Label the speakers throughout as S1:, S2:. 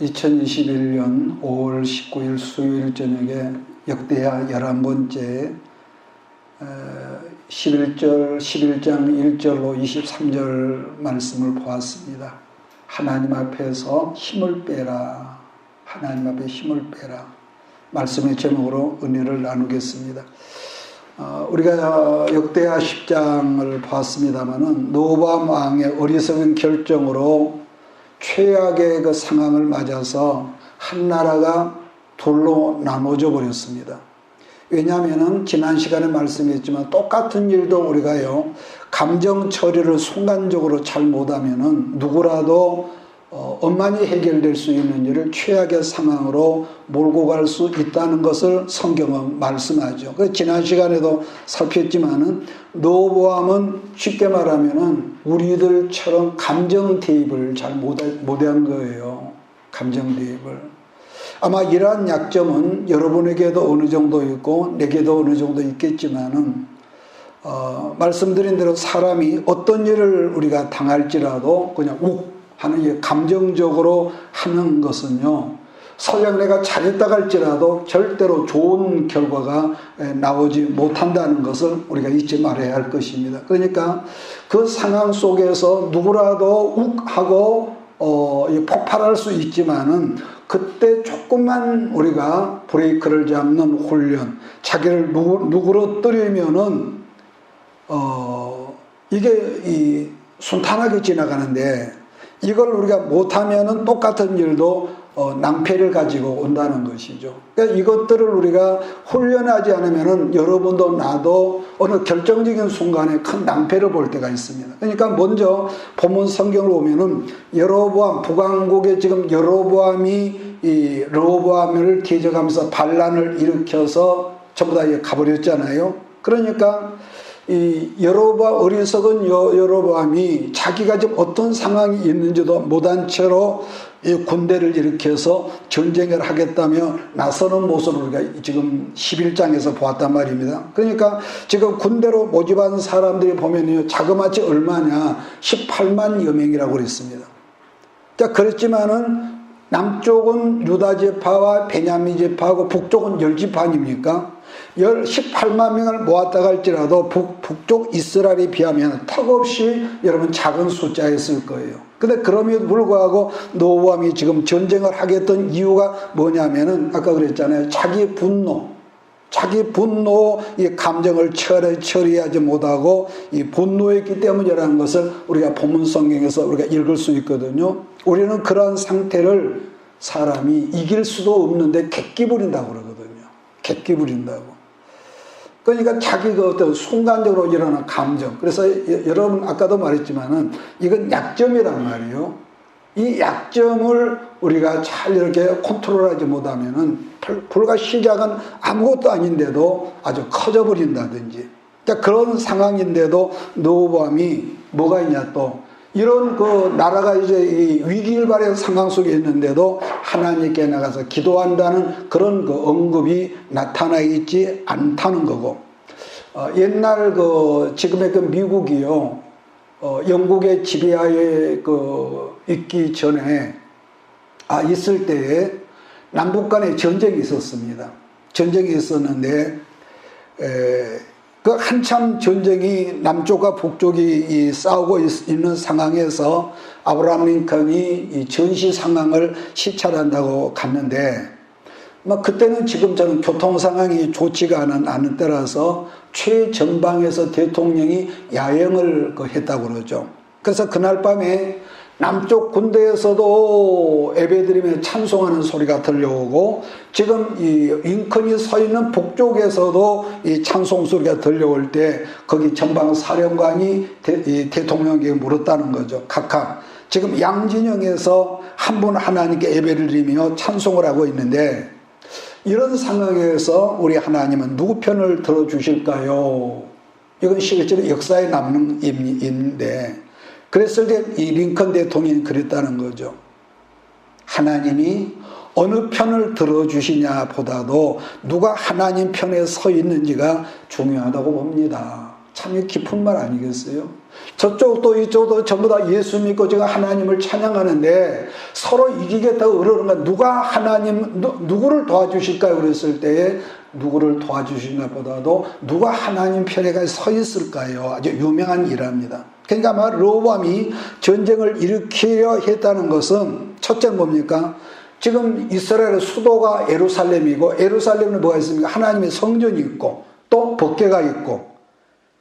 S1: 2021년 5월 19일 수요일 저녁에 역대하 11번째 11장 1절로 23절 말씀을 보았습니다. 하나님 앞에서 힘을 빼라. 하나님 앞에 힘을 빼라. 말씀의 제목으로 은혜를 나누겠습니다. 우리가 역대하 10장을 보았습니다마는 르호보암 왕의 어리석은 결정으로 최악의 그 상황을 맞아서 한 나라가 둘로 나눠져 버렸습니다. 왜냐하면 지난 시간에 말씀했지만 똑같은 일도 우리가요 감정 처리를 순간적으로 잘 못하면은 누구라도 엄만히 해결될 수 있는 일을 최악의 상황으로 몰고 갈 수 있다는 것을 성경은 말씀하죠. 그래서 지난 시간에도 살폈지만은 르호보암은 쉽게 말하면은 우리들처럼 감정 대입을 잘 못한 거예요. 감정 대입을. 아마 이러한 약점은 여러분에게도 어느 정도 있고 내게도 어느 정도 있겠지만은 말씀드린 대로 사람이 어떤 일을 우리가 당할지라도 그냥 욱 하는 감정적으로 하는 것은요 설령 내가 잘했다 할지라도 절대로 좋은 결과가 나오지 못한다는 것을 우리가 잊지 말아야 할 것입니다. 그러니까 그 상황 속에서 누구라도 욱 하고 폭발할 수 있지만은 그때 조금만 우리가 브레이크를 잡는 훈련, 자기를 누그러뜨리면은 이게 순탄하게 지나가는데 이걸 우리가 못하면은 똑같은 일도 낭패를 가지고 온다는 것이죠. 그러니까 이것들을 우리가 훈련하지 않으면은 여러분도 나도 어느 결정적인 순간에 큰 낭패를 볼 때가 있습니다. 그러니까 먼저 본문 성경을 보면은 여로보암 북왕국에 지금 여로보암이 이 르호보암을 대적하면서 반란을 일으켜서 전부 다 가버렸잖아요. 그러니까 이 어리석은 여로보암이 자기가 지금 어떤 상황이 있는지도 못한 채로 이 군대를 일으켜서 전쟁을 하겠다며 나서는 모습을 우리가 지금 11장에서 보았단 말입니다. 그러니까 지금 군대로 모집한 사람들이 보면요 자그마치 얼마냐 18만여 명이라고 그랬습니다. 자, 그랬지만은 남쪽은 유다 지파와 베냐민 지파하고 북쪽은 10지파 아닙니까? 18만 명을 모았다 할지라도 북쪽 이스라엘에 비하면 턱없이 여러분 작은 숫자였을 거예요. 근데 그럼에도 불구하고 르호보암이 지금 전쟁을 하겠던 이유가 뭐냐면은 아까 그랬잖아요. 자기 분노 이 감정을 처리하지 못하고 이 분노했기 때문이라는 것을 우리가 본문 성경에서 우리가 읽을 수 있거든요. 우리는 그러한 상태를 사람이 이길 수도 없는데 객기 부린다고 그러거든요. 객기 부린다고. 그러니까 자기가 어떤 순간적으로 일어나는 감정. 그래서 여러분 아까도 말했지만은 이건 약점이란 말이에요. 이 약점을 우리가 잘 이렇게 컨트롤하지 못하면은 불과 시작은 아무것도 아닌데도 아주 커져버린다든지. 그러니까 그런 상황인데도 르호보암이 뭐가 있냐 또 이런 그 나라가 이제 이 위기일발의 상황 속에 있는데도 하나님께 나가서 기도한다는 그런 그 언급이 나타나 있지 않다는 거고 옛날 그 지금의 그 미국이요 영국의 지배하에 그 있기 전에 있을 때에 남북 간에 전쟁이 있었습니다. 전쟁이 있었는데 그 한참 전쟁이 남쪽과 북쪽이 싸우고 있는 상황에서 아브라함 링컨이 이 전시 상황을 시찰한다고 갔는데 그때는 지금처럼 교통 상황이 좋지가 않은 때라서 최전방에서 대통령이 야영을 했다고 그러죠. 그래서 그날 밤에 남쪽 군대에서도 예배드리며 찬송하는 소리가 들려오고 지금 이 링컨이 서 있는 북쪽에서도 이 찬송 소리가 들려올 때 거기 전방 사령관이 대통령에게 물었다는 거죠. 각각 지금 양진영에서 한 분 하나님께 예배를 드리며 찬송을 하고 있는데 이런 상황에서 우리 하나님은 누구 편을 들어주실까요? 이건 실제로 역사에 남는 일인데 그랬을 때 이 링컨 대통령이 그랬다는 거죠. 하나님이 어느 편을 들어주시냐 보다도 누가 하나님 편에 서 있는지가 중요하다고 봅니다. 참 깊은 말 아니겠어요? 저쪽도 이쪽도 전부 다 예수 믿고 제가 하나님을 찬양하는데 서로 이기겠다고 그러는 건 누구를 도와주실까요? 그랬을 때에 누구를 도와주시는 것보다도 누가 하나님 편에 서 있을까요? 아주 유명한 일합니다. 그러니까 아마 르호보암이 전쟁을 일으키려 했다는 것은 첫째는 뭡니까? 지금 이스라엘의 수도가 예루살렘이고 예루살렘은 뭐가 있습니까? 하나님의 성전이 있고 또 법궤가 있고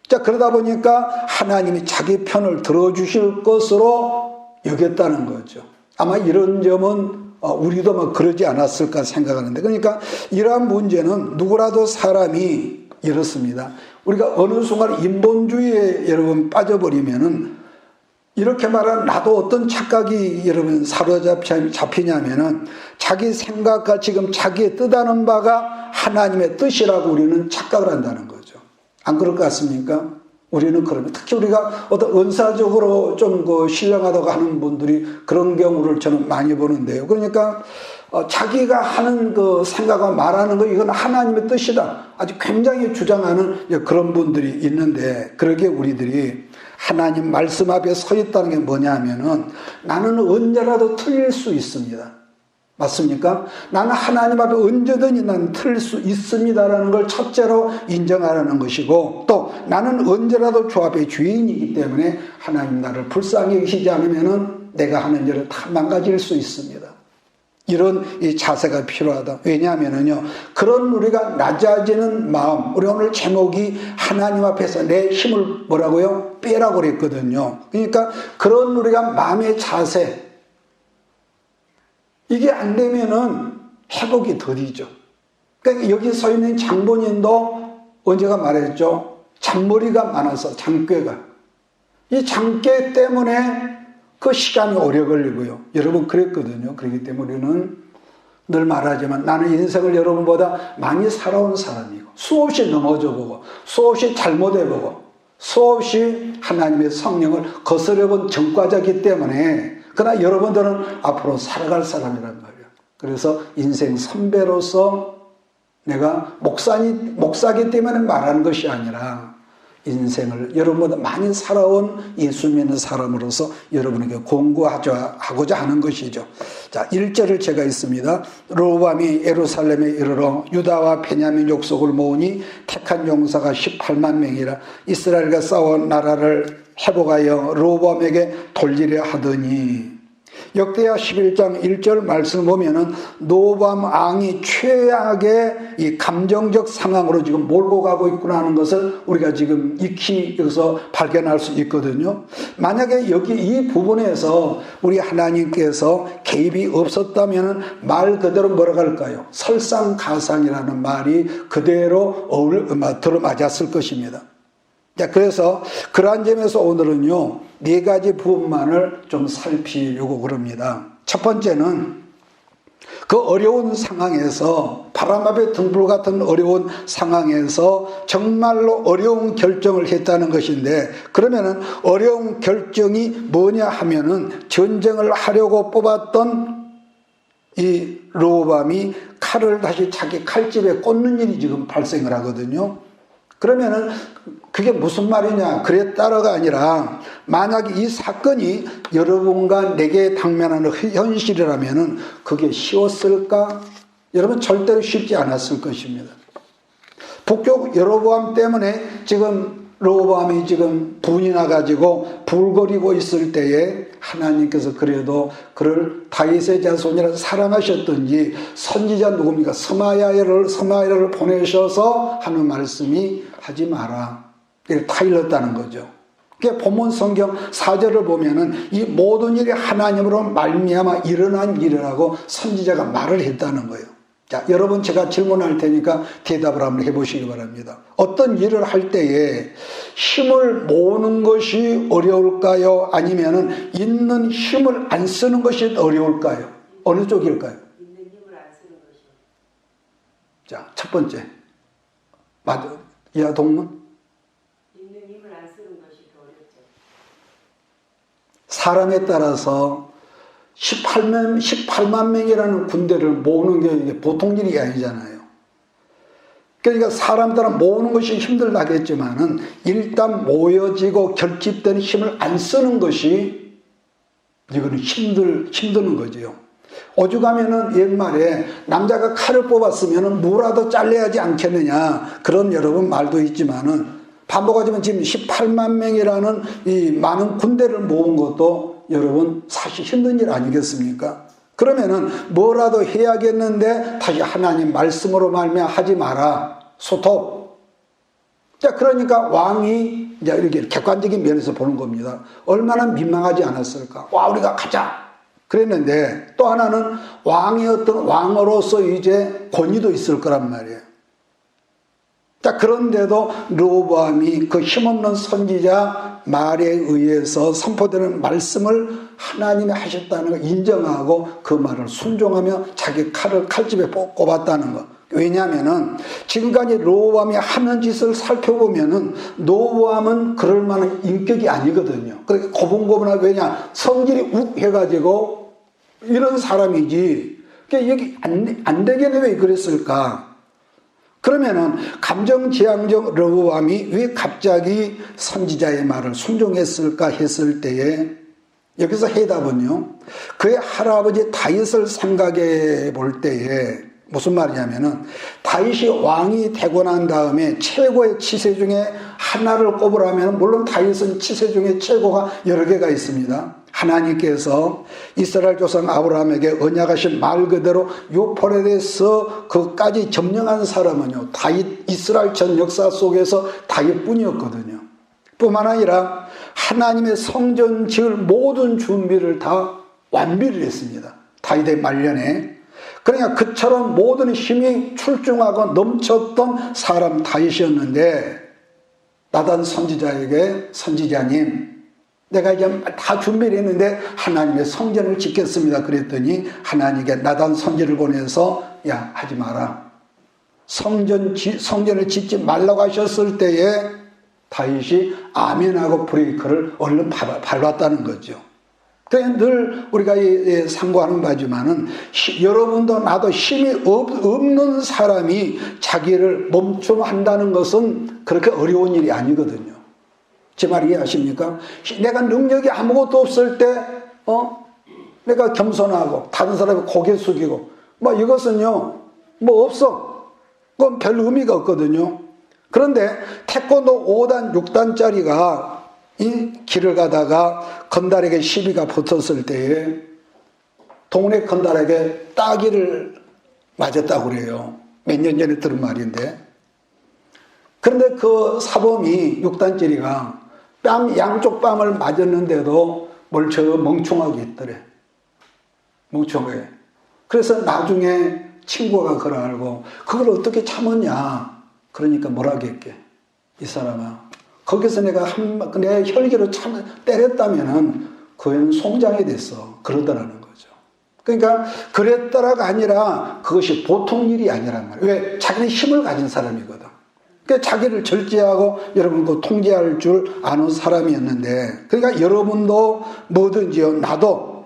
S1: 자 그러다 보니까 하나님이 자기 편을 들어주실 것으로 여겼다는 거죠. 아마 이런 점은 우리도 뭐 그러지 않았을까 생각하는데 그러니까 이러한 문제는 누구라도 사람이 이렇습니다. 우리가 어느 순간 인본주의에 여러분 빠져버리면은 이렇게 말하면 나도 어떤 착각이 여러분 사로잡히냐면은 자기 생각과 지금 자기의 뜻하는 바가 하나님의 뜻이라고 우리는 착각을 한다는 거죠. 안 그럴 것 같습니까? 우리는 그러면 특히 우리가 어떤 은사적으로 좀 신령하다고 하는 분들이 그런 경우를 저는 많이 보는데요. 그러니까 자기가 하는 그 생각과 말하는 거 이건 하나님의 뜻이다. 아주 굉장히 주장하는 그런 분들이 있는데 그러게 우리들이 하나님 말씀 앞에 서 있다는 게 뭐냐면은 나는 언제라도 틀릴 수 있습니다. 맞습니까? 나는 하나님 앞에 언제든지 나는 틀릴 수 있습니다라는 걸 첫째로 인정하라는 것이고 또 나는 언제라도 주 앞에 주인이기 때문에 하나님 나를 불쌍히 여기시지 않으면은 내가 하는 일을 다 망가질 수 있습니다. 이런 이 자세가 필요하다. 왜냐하면은요, 그런 우리가 낮아지는 마음, 우리 오늘 제목이 하나님 앞에서 내 힘을 뭐라고요? 빼라고 그랬거든요. 그러니까 그런 우리가 마음의 자세, 이게 안 되면은 회복이 더디죠. 그러니까 여기 서 있는 장본인도 언제가 말했죠? 잔머리가 많아서 장꾀가. 이 장꾀 때문에 그 시간이 오래 걸리고요. 여러분 그랬거든요. 그렇기 때문에 우리는 늘 말하지만 나는 인생을 여러분보다 많이 살아온 사람이고 수없이 넘어져 보고 수없이 잘못해 보고 수없이 하나님의 성령을 거스려본 전과자이기 때문에 그러나 여러분들은 앞으로 살아갈 사람이란 말이에요. 그래서 인생 선배로서 내가 목사기 때문에 말하는 것이 아니라 인생을 여러분보다 많이 살아온 예수 믿는 사람으로서 여러분에게 공고하고자 하는 것이죠. 자, 1절을 제가 있습니다. 르호보암이 예루살렘에 이르러 유다와 베냐민 족속을 모으니 택한 용사가 18만 명이라 이스라엘과 싸워 나라를 회복하여 르호보암에게 돌리려 하더니 역대하 11장 1절 말씀을 보면은 르호보암 왕이 최악의 이 감정적 상황으로 지금 몰고 가고 있구나 하는 것을 우리가 지금 익히 여기서 발견할 수 있거든요. 만약에 여기 이 부분에서 우리 하나님께서 개입이 없었다면은 말 그대로 뭐라고 할까요? 설상가상이라는 말이 그대로 들어맞았을 것입니다. 자, 그래서 그러한 점에서 오늘은요, 4가지 부분만을 좀 살피려고 그럽니다. 첫 번째는 그 어려운 상황에서 바람 앞에 등불 같은 어려운 상황에서 정말로 어려운 결정을 했다는 것인데 그러면은 어려운 결정이 뭐냐 하면은 전쟁을 하려고 뽑았던 이 르호보암이 칼을 다시 자기 칼집에 꽂는 일이 지금 발생을 하거든요. 그러면은 그게 무슨 말이냐? 그랬다라가 아니라 만약 이 사건이 여러분과 내게 당면하는 현실이라면은 그게 쉬웠을까? 여러분 절대로 쉽지 않았을 것입니다. 북쪽 여로보암 때문에 지금 르호보암이 지금 분이 나가지고 불거리고 있을 때에 하나님께서 그래도 그를 다윗의 자손이라 사랑하셨던지 선지자 누굽니까? 스마야를 보내셔서 하는 말씀이 하지 마라. 이렇게 타일렀다는 거죠. 그게 본문 성경 4절을 보면은 이 모든 일이 하나님으로 말미암아 일어난 일이라고 선지자가 말을 했다는 거예요. 자, 여러분 제가 질문할 테니까 대답을 한번 해보시기 바랍니다. 어떤 일을 할 때에 힘을 모으는 것이 어려울까요? 아니면은 있는 힘을 안 쓰는 것이 어려울까요? 어느 쪽일까요?
S2: 있는 힘을 안 쓰는 것이요.
S1: 자, 첫 번째. 맞아. 이하 동문?
S2: 있는 힘을 안 쓰는 것이 더 어렵죠.
S1: 사람에 따라서 18만 명이라는 군대를 모으는 게 보통 일이 아니잖아요. 그러니까 사람들은 모으는 것이 힘들다겠지만은 일단 모여지고 결집된 힘을 안 쓰는 것이 이거는 힘드는 거지요. 오죽하면은 옛말에 남자가 칼을 뽑았으면은 무라도 잘라야지 않겠느냐 그런 여러분 말도 있지만은 반복하지만 지금 18만 명이라는 이 많은 군대를 모은 것도 여러분 사실 힘든 일 아니겠습니까? 그러면은 뭐라도 해야겠는데 다시 하나님 말씀으로 말미암아 하지 마라. 소톱. 자, 그러니까 왕이 이제 이렇게 객관적인 면에서 보는 겁니다. 얼마나 민망하지 않았을까? 와, 우리가 가자. 그랬는데 또 하나는 왕의 어떤 왕으로서 이제 권위도 있을 거란 말이에요. 자, 그런데도 르호보암이 그 힘없는 선지자 말에 의해서 선포되는 말씀을 하나님이 하셨다는 걸 인정하고 그 말을 순종하며 자기 칼을 칼집에 꼽았다는 것. 왜냐하면은 지금까지 르호보암이 하는 짓을 살펴보면은 르호보암은 그럴 만한 인격이 아니거든요. 그렇게 고분고분하고 왜냐 성질이 욱 해가지고 이런 사람이지. 그러니까 여기 안 되겠네 왜 그랬을까? 그러면은 감정지향적 르호보암이 왜 갑자기 선지자의 말을 순종했을까 했을 때에 여기서 해답은요. 그의 할아버지 다윗을 생각해 볼 때에 무슨 말이냐면은 다윗이 왕이 되고 난 다음에 최고의 치세 중에 하나를 꼽으라면 물론 다윗은 치세 중에 최고가 여러 개가 있습니다. 하나님께서 이스라엘 조상 아브라함에게 언약하신 말 그대로 유프라데스 그까지 점령한 사람은요 다윗 이스라엘 전 역사 속에서 다윗뿐이었거든요. 뿐만 아니라 하나님의 성전 지을 모든 준비를 다 완비를 했습니다. 다윗의 말년에. 그러니까 그처럼 모든 힘이 출중하고 넘쳤던 사람 다윗이었는데 나단 선지자에게 선지자님 내가 이제 다 준비를 했는데 하나님의 성전을 짓겠습니다. 그랬더니 하나님께 나단 선지를 보내서 야 하지 마라. 성전을 짓지 말라고 하셨을 때에 다윗이 아멘하고 브레이크를 얼른 밟았다는 거죠. 그냥 늘 우리가 상고하는 바지만은 여러분도 나도 힘이 없는 사람이 자기를 멈춤한다는 것은 그렇게 어려운 일이 아니거든요. 제 말 이해하십니까? 내가 능력이 아무것도 없을 때 내가 겸손하고 다른 사람이 고개 숙이고 뭐 이것은요 뭐 없어. 그건 별 의미가 없거든요. 그런데 태권도 5단 6단짜리가 이 길을 가다가 건달에게 시비가 붙었을 때에 동네 건달에게 따기를 맞았다고 그래요. 몇 년 전에 들은 말인데. 그런데 그 사범이 6단짜리가 양쪽 뺨을 맞았는데도 멍청하게 있더래. 멍청하게. 그래서 나중에 친구가 그걸 알고 그걸 어떻게 참았냐. 그러니까 뭐라고 했게. 이 사람아. 거기서 내가 내 혈기로 때렸다면은 그 애는 송장이 됐어. 그러더라는 거죠. 그러니까 그랬더라가 아니라 그것이 보통 일이 아니란 말이에요. 왜? 자기는 힘을 가진 사람이거든. 그러니까 자기를 절제하고 여러분 그 통제할 줄 아는 사람이었는데 그러니까 여러분도 뭐든지요. 나도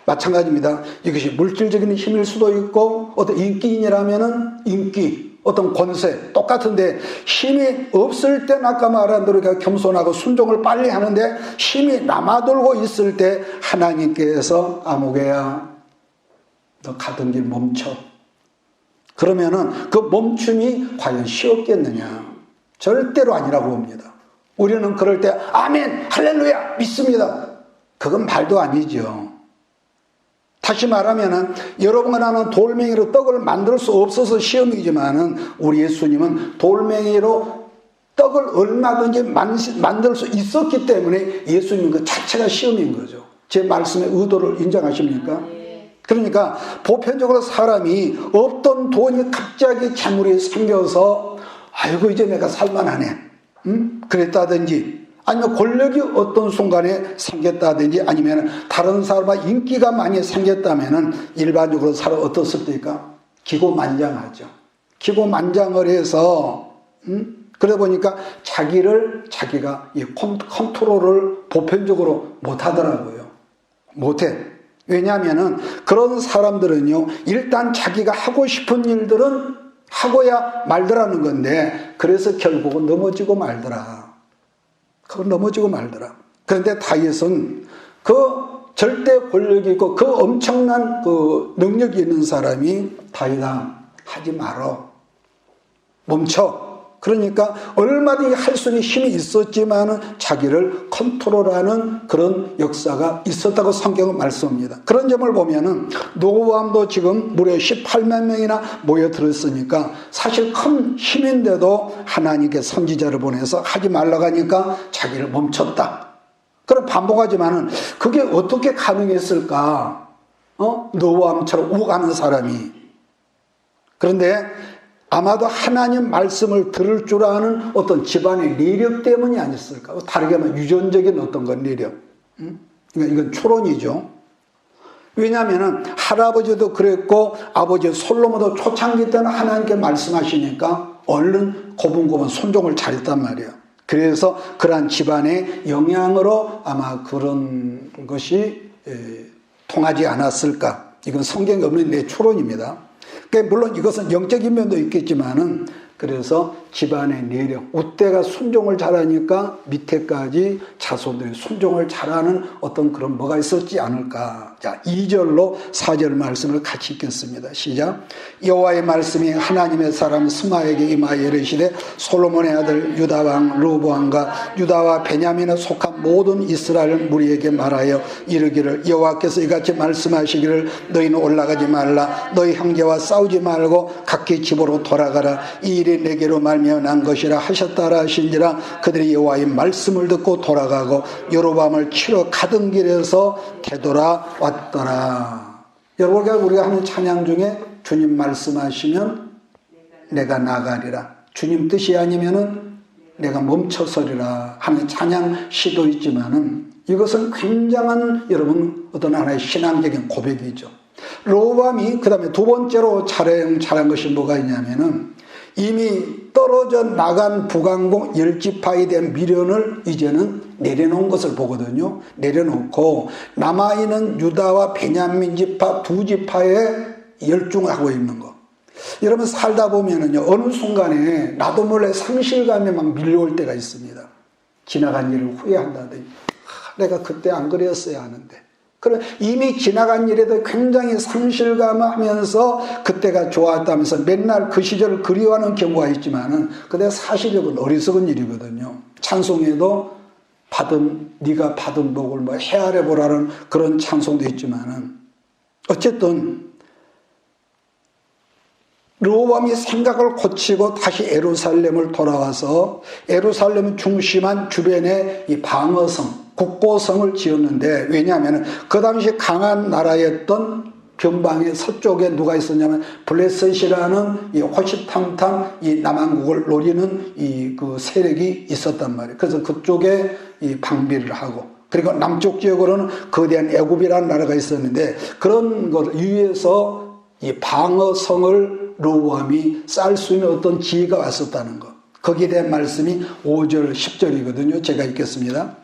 S1: 마찬가지입니다. 이것이 물질적인 힘일 수도 있고 어떤 인기인이라면은 인기 어떤 권세 똑같은데 힘이 없을 땐 아까 말한 대로 겸손하고 순종을 빨리 하는데 힘이 남아돌고 있을 때 하나님께서 아무개야 너 가던 길 멈춰. 그러면은 그 멈춤이 과연 쉬웠겠느냐? 절대로 아니라고 봅니다. 우리는 그럴 때 아멘 할렐루야 믿습니다. 그건 말도 아니죠. 다시 말하면은 여러분과 나는 돌멩이로 떡을 만들 수 없어서 시험이지만은 우리 예수님은 돌멩이로 떡을 얼마든지 만들 수 있었기 때문에 예수님 그 자체가 시험인 거죠. 제 말씀의 의도를 인정하십니까? 그러니까 보편적으로 사람이 없던 돈이 갑자기 재물이 생겨서 아이고 이제 내가 살만하네. 그랬다든지 아니면 권력이 어떤 순간에 생겼다든지 아니면 다른 사람과 인기가 많이 생겼다면은 일반적으로 사람 어떻습니까? 기고만장하죠. 기고만장을 해서 그러다 보니까 자기가 이 컨트롤을 보편적으로 못하더라고요. 못해. 왜냐하면은 그런 사람들은요 일단 자기가 하고 싶은 일들은 하고야 말더라는 건데, 그래서 결국은 넘어지고 말더라. 그건 넘어지고 말더라. 그런데 다윗은 그 절대 권력이 있고 그 엄청난 그 능력이 있는 사람이 다윗아, 하지 말어. 멈춰. 그러니까 얼마든지 할 수 있는 힘이 있었지만 자기를 컨트롤하는 그런 역사가 있었다고 성경은 말씀합니다. 그런 점을 보면은 노고함도 지금 무려 18만 명이나 모여들었으니까 사실 큰 힘인데도 하나님께 선지자를 보내서 하지 말라고 하니까 자기를 멈췄다. 그럼 반복하지만은 그게 어떻게 가능했을까? 노고함처럼 우가는 사람이. 그런데 아마도 하나님 말씀을 들을 줄 아는 어떤 집안의 내력 때문이 아니었을까? 다르게 말하면 유전적인 어떤 건 내력. 이건 추론이죠. 왜냐하면 할아버지도 그랬고 아버지 솔로몬도 초창기 때는 하나님께 말씀하시니까 얼른 고분고분 순종을 잘했단 말이에요. 그래서 그러한 집안의 영향으로 아마 그런 것이 통하지 않았을까? 이건 성경에 없는 내 추론입니다. 물론 이것은 영적인 면도 있겠지만은, 그래서 집안의 내력, 우대가 순종을 잘하니까 밑에까지 자손들이 순종을 잘하는 어떤 그런 뭐가 있었지 않을까. 자, 2절로 4절 말씀을 같이 읽겠습니다. 시작. 여호와의 말씀이 하나님의 사람 스마에게 임하여 이르시되 솔로몬의 아들 유다왕 르호보암과 유다와 베냐민에 속한 모든 이스라엘 무리에게 말하여 이르기를 여호와께서 이같이 말씀하시기를 너희는 올라가지 말라. 너희 형제와 싸우지 말고 각기 집으로 돌아가라. 이 일이 내게로 말미암은 것이라 하셨다라 하신지라. 그들이 여호와의 말씀을 듣고 돌아가고 여로보암을 치러 가던 길에서 되돌아왔더라. 여러분, 우리가 하는 찬양 중에 주님 말씀하시면 내가 나가리라, 주님 뜻이 아니면은 내가 멈춰서리라 하는 찬양 시도 있지만은, 이것은 굉장한 여러분 어떤 하나의 신앙적인 고백이죠. 르호보암이 그 다음에 두 번째로 잘한 것이 뭐가 있냐면은, 이미 떨어져 나간 북왕국 10지파에 대한 미련을 이제는 내려놓은 것을 보거든요. 내려놓고 남아있는 유다와 베냐민 지파 두 지파에 열중하고 있는 거. 여러분 살다 보면은요, 어느 순간에 나도 몰래 상실감에 막 밀려올 때가 있습니다. 지나간 일을 후회한다든지, 내가 그때 안 그랬어야 하는데. 그럼 이미 지나간 일에도 굉장히 상실감을 하면서 그때가 좋았다면서 맨날 그 시절을 그리워하는 경우가 있지만은, 근데 사실은 어리석은 일이거든요. 찬송에도 네가 받은 복을 뭐 헤아려 보라는 그런 찬송도 있지만은, 어쨌든 르호보암이 생각을 고치고 다시 예루살렘을 돌아와서 예루살렘 중심한 주변에 이 방어성, 국고성을 지었는데, 왜냐하면 그 당시 강한 나라였던 변방의 서쪽에 누가 있었냐면 블레셋이라는 이 호시탐탐 이 남한국을 노리는 이 그 세력이 있었단 말이에요. 그래서 그쪽에 이 방비를 하고, 그리고 남쪽 지역으로는 거대한 애굽이라는 나라가 있었는데, 그런 것 위에서 이 방어성을 르호보암이 쌓을 수 있는 어떤 지혜가 왔었다는 것. 거기에 대한 말씀이 5절 10절이거든요. 제가 읽겠습니다.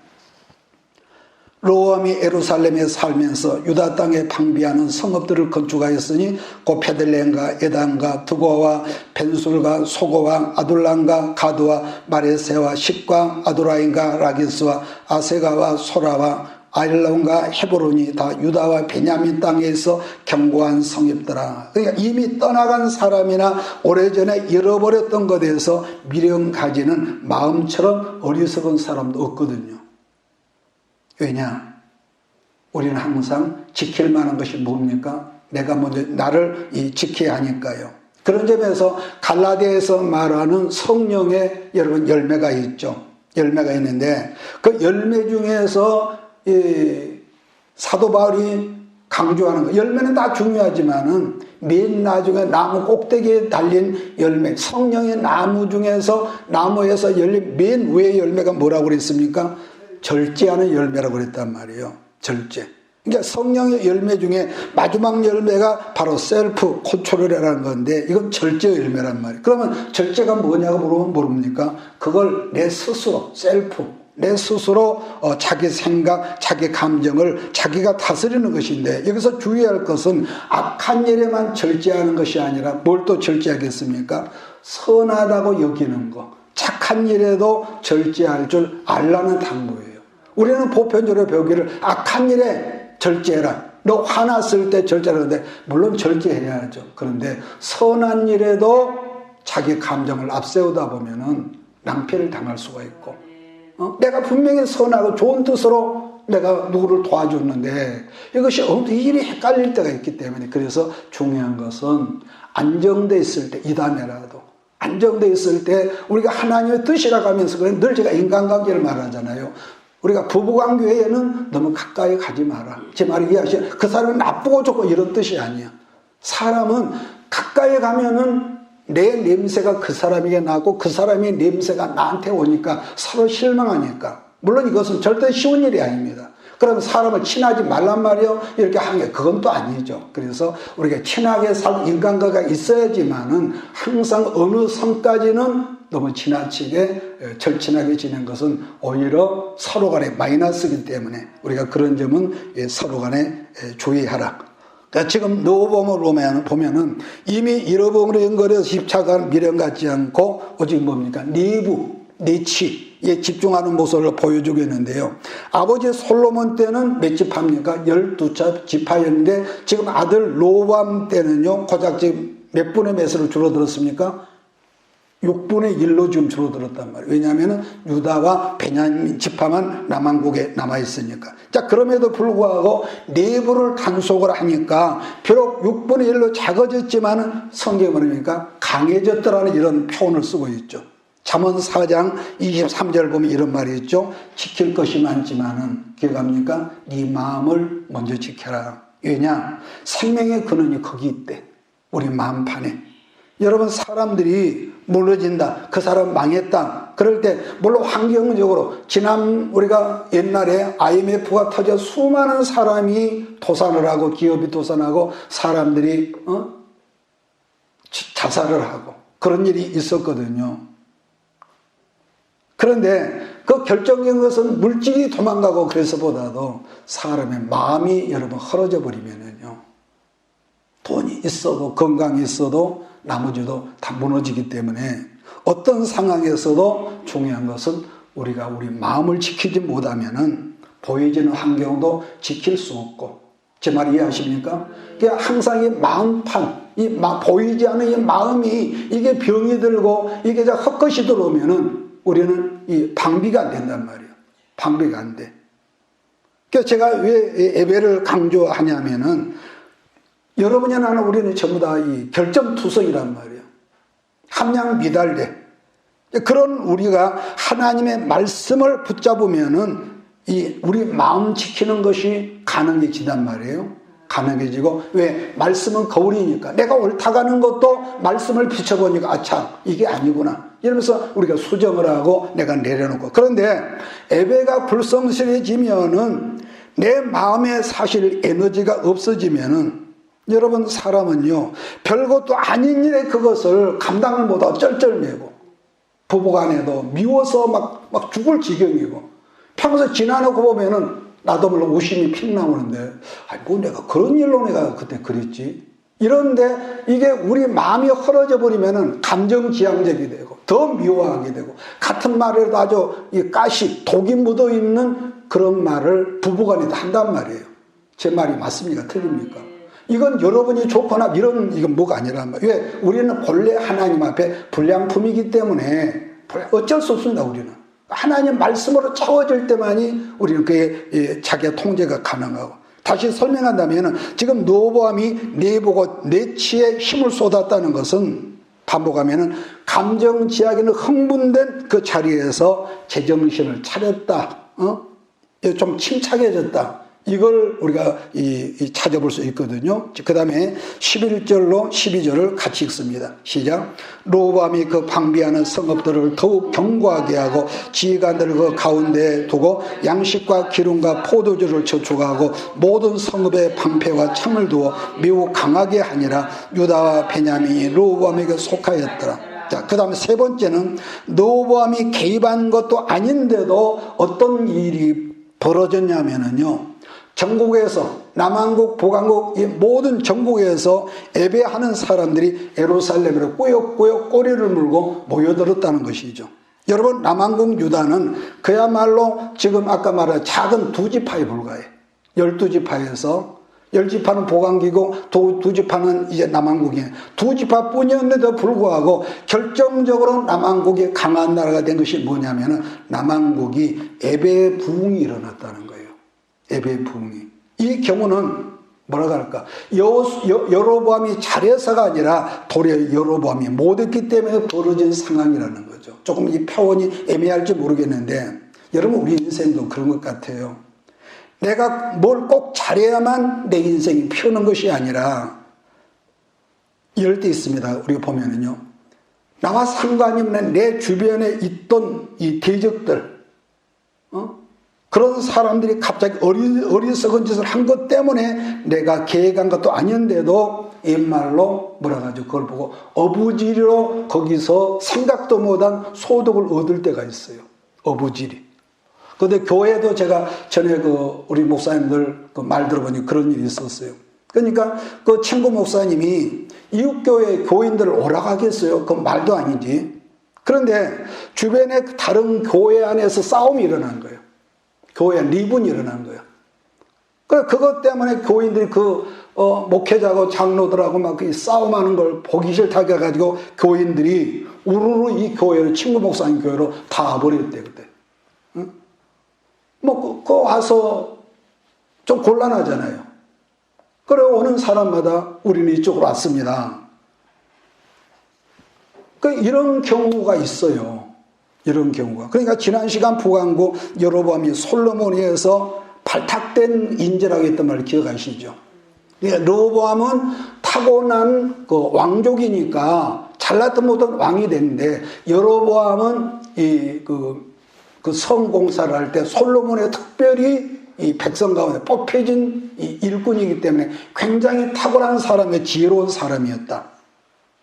S1: 르호보암이 예루살렘에 살면서 유다 땅에 방비하는 성읍들을 건축하였으니 곧 베들레헴과 에단과 드고와 벤술과 소고와 아둘람과 가드와 마레세와 식과 아도라임과 라기스와 아세가와 소라와 아일론과 헤브론이 다 유다와 베냐민 땅에서 견고한 성읍더라. 그러니까 이미 떠나간 사람이나 오래전에 잃어버렸던 것에 대해서 미련 가지는 마음처럼 어리석은 사람도 없거든요. 왜냐? 우리는 항상 지킬 만한 것이 뭡니까? 내가 먼저 나를 지켜야 하니까요. 그런 점에서 갈라디아에서 말하는 성령의 여러분 열매가 있죠. 열매가 있는데 그 열매 중에서 사도 바울이 강조하는 거, 열매는 다 중요하지만은 맨 나중에 나무 꼭대기에 달린 열매, 성령의 나무 중에서 나무에서 열린 맨 위의 열매가 뭐라고 그랬습니까? 절제하는 열매라고 그랬단 말이에요. 절제. 그러니까 성령의 열매 중에 마지막 열매가 바로 셀프 컨트롤이라는 건데, 이건 절제 열매란 말이에요. 그러면 절제가 뭐냐고 물으면 모릅니까? 그걸 내 스스로 셀프, 내 스스로 자기 생각, 자기 감정을 자기가 다스리는 것인데, 여기서 주의할 것은 악한 일에만 절제하는 것이 아니라 뭘 또 절제하겠습니까? 선하다고 여기는 것, 착한 일에도 절제할 줄 알라는 당부예요. 우리는 보편적으로 배우기를 악한 일에 절제해라, 너 화났을 때 절제하는데, 물론 절제해야죠. 그런데 선한 일에도 자기 감정을 앞세우다 보면은 낭패를 당할 수가 있고, 내가 분명히 선하고 좋은 뜻으로 내가 누구를 도와줬는데 이것이 이 일이 헷갈릴 때가 있기 때문에, 그래서 중요한 것은 안정돼 있을 때, 이 다음에라도 안정돼 있을 때 우리가 하나님의 뜻이라고 하면서, 늘 제가 인간관계를 말하잖아요. 우리가 부부관계 외에는 너무 가까이 가지 마라. 제 말을 이해하시죠? 그 사람은 나쁘고 좋고 이런 뜻이 아니야. 사람은 가까이 가면은 내 냄새가 그 사람에게 나고 그 사람의 냄새가 나한테 오니까 서로 실망하니까. 물론 이것은 절대 쉬운 일이 아닙니다. 그럼 사람을 친하지 말란 말이요, 이렇게 하는 게 그건 또 아니죠. 그래서 우리가 친하게 살 인간관계가 있어야지만은 항상 어느 선까지는 너무 지나치게 절친하게 지낸 것은 오히려 서로 간에 마이너스이기 때문에 우리가 그런 점은 서로 간에 주의하라. 그러니까 지금 노보험을 보면은 이미 잃어버린 것에 집착한 미련 갖지 않고 오직 뭡니까? 내부, 내치에 집중하는 모습을 보여주고 있는데요. 아버지 솔로몬 때는 몇 집합니까? 12집하였는데 지금 아들 로밤 때는요, 고작 지금 몇 분의 몇으로 줄어들었습니까? 6분의 1로 지금 줄어들었단 말이에요. 왜냐하면 유다와 베냐민 지파만 남왕국에 남아있으니까. 자, 그럼에도 불구하고 내부를 단속을 하니까 비록 6분의 1로 작아졌지만 성경은 뭐입니까? 강해졌더라는 이런 표현을 쓰고 있죠. 잠언 4장 23절 보면 이런 말이 있죠. 지킬 것이 많지만은 기억합니까? 네 마음을 먼저 지켜라. 왜냐? 생명의 근원이 거기 있대. 우리 마음판에. 여러분, 사람들이 무너진다, 그 사람 망했다, 그럴 때 물론 환경적으로 우리가 옛날에 IMF가 터져 수많은 사람이 도산을 하고 기업이 도산하고 사람들이 자살을 하고 그런 일이 있었거든요. 그런데 그 결정적인 것은 물질이 도망가고 그래서보다도 사람의 마음이 여러분 헐어져 버리면은요, 돈이 있어도 건강이 있어도 나머지도 다 무너지기 때문에 어떤 상황에서도 중요한 것은 우리가 우리 마음을 지키지 못하면은 보여지는 환경도 지킬 수 없고, 제 말 이해하십니까? 그러니까 항상 이 마음판, 보이지 않는 이 마음이 이게 병이 들고 이게 헛것이 들어오면은 우리는 이 방비가 안 된단 말이에요. 방비가 안 돼. 그래서 제가 왜 예배를 강조하냐면은 여러분이 나는 우리는 전부 다 이 결정투성이란 말이에요. 함량 미달돼. 그런 우리가 하나님의 말씀을 붙잡으면은 우리 마음 지키는 것이 가능해진단 말이에요. 가능해지고, 왜? 말씀은 거울이니까. 내가 옳다 가는 것도 말씀을 비춰보니까, 아참, 이게 아니구나. 이러면서 우리가 수정을 하고 내가 내려놓고. 그런데 예배가 불성실해지면은 내 마음에 사실 에너지가 없어지면은, 여러분, 사람은요, 별것도 아닌 일에 그것을 감당을 못하고 쩔쩔매고, 부부간에도 미워서 막 죽을 지경이고, 평소 지나놓고 보면은 나도 물론 웃음이 픽 나오는데, 내가 그런 일로 내가 그때 그랬지. 이런데 이게 우리 마음이 헐어져 버리면은 감정지향적이 되고, 더 미워하게 되고, 같은 말에도 아주 독이 묻어 있는 그런 말을 부부간에도 한단 말이에요. 제 말이 맞습니까? 틀립니까? 이건 여러분이 좋거나 이건 뭐가 아니란 말이에요. 왜? 우리는 본래 하나님 앞에 불량품이기 때문에 어쩔 수 없습니다. 우리는 하나님 말씀으로 채워질 때만이 우리는 그의 자기의 통제가 가능하고. 다시 설명한다면 지금 노보암이 내보고 내치에 힘을 쏟았다는 것은, 반복하면은 감정지하기는 흥분된 그 자리에서 제정신을 차렸다, 좀 침착해졌다, 이걸 우리가 찾아볼 수 있거든요. 그 다음에 11절로 12절을 같이 읽습니다. 시작. 로보암이 그 방비하는 성읍들을 더욱 견고하게 하고 지휘관들을 그 가운데에 두고 양식과 기름과 포도주를 저축하고 모든 성읍에 방패와 창을 두어 매우 강하게 하니라. 유다와 베냐민이 로보암에게 속하였더라. 자, 그 다음에 세 번째는 르호보암이 개입한 것도 아닌데도 어떤 일이 벌어졌냐면요. 전국에서 남한국, 북한국 이 모든 전국에서 예배하는 사람들이 예루살렘으로 꾸역꾸역 꼬리를 물고 모여들었다는 것이죠. 여러분, 남한국 유다는 그야말로 지금 아까 말한 작은 두 지파에 불과해. 12지파에서 10지파는 북한기고 두 지파는 이제 남한국이에요. 두 지파뿐이었는데도 불구하고 결정적으로 남한국이 강한 나라가 된 것이 뭐냐면은 남한국이 예배의 부흥이 일어났다는 거예요. 예배의 부흥이. 이 경우는 뭐라고 할까? 여로보암이 잘해서가 아니라 도리어 여로보암이 못했기 때문에 벌어진 상황이라는 거죠. 조금 이 표현이 애매할지 모르겠는데 여러분, 우리 인생도 그런 것 같아요. 내가 뭘 꼭 잘해야만 내 인생이 피우는 것이 아니라 이럴 때 있습니다. 우리가 보면은요. 나와 상관이 없는 내 주변에 있던 이 대적들, 그런 사람들이 갑자기 어리석은 짓을 한 것 때문에 내가 계획한 것도 아닌데도 옛말로 뭐라 하죠? 그걸 보고 어부지리로 거기서 생각도 못한 소득을 얻을 때가 있어요. 어부지리. 근데 교회도 제가 전에 우리 목사님들 말 들어보니 그런 일이 있었어요. 그러니까 그 친구 목사님이 이웃교회 교인들을 오라가겠어요? 그건 말도 아니지. 그런데 주변에 다른 교회 안에서 싸움이 일어난 거예요. 교회 리분이 일어난 거예요. 그것 때문에 교인들이 목회자하고 장로들하고 막 싸움하는 걸 보기 싫다고 해가지고 교인들이 우르르 이 교회를 친구 목사님 교회로 다 와버렸대, 그때. 와서 좀 곤란하잖아요. 그래, 오는 사람마다 우리는 이쪽으로 왔습니다. 이런 경우가 있어요. 이런 경우가. 그러니까 지난 시간 북한국 여로보암이 솔로몬에서 발탁된 인재라고 했던 말을 기억하시죠? 르호보암은 타고난 왕족이니까 잘났던 못한 왕이 됐는데 여로보암은 그 성공사를 할 때 솔로몬의 특별히 이 백성 가운데 뽑혀진 이 일꾼이기 때문에 굉장히 탁월한 사람의 지혜로운 사람이었다.